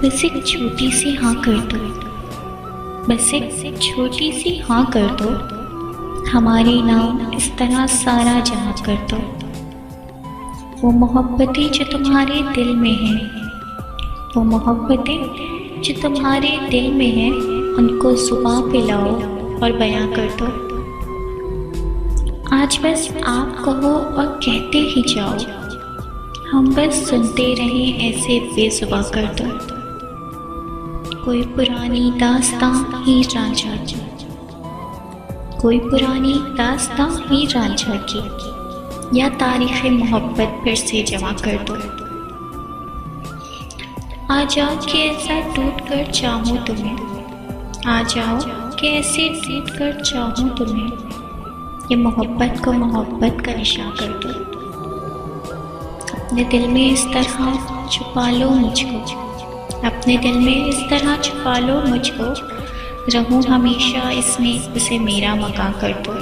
बस एक छोटी सी हाँ कर दो, बस एक छोटी सी हाँ कर दो, हमारी नाम इस तरह सारा जहाँ कर दो। वो मोहब्बतें जो तुम्हारे दिल में हैं, वो मोहब्बतें जो तुम्हारे दिल में हैं, उनको जुबां पे लाओ और बयां कर दो। आज बस आप कहो और कहते ही जाओ, हम बस सुनते रहें ऐसे बेजुबां कर दो। कोई पुरानी दास्तां हीर रांझा की, कोई पुरानी दास्तां हीर रांझा की, या तारीख़ मोहब्बत फिर से जमा कर दो। आ जाओ कि ऐसा टूट कर चाहूँ तुम्हें, आ जाओ कि ऐसे टूट कर चाहूँ तुम्हें, ये मोहब्बत को मोहब्बत का निशान कर दो। अपने दिल में इस तरह छुपा लो मुझको, अपने दिल में इस तरह छुपा लो मुझको, रहूं हमेशा इसमें, उसे मेरा मकान कर दो।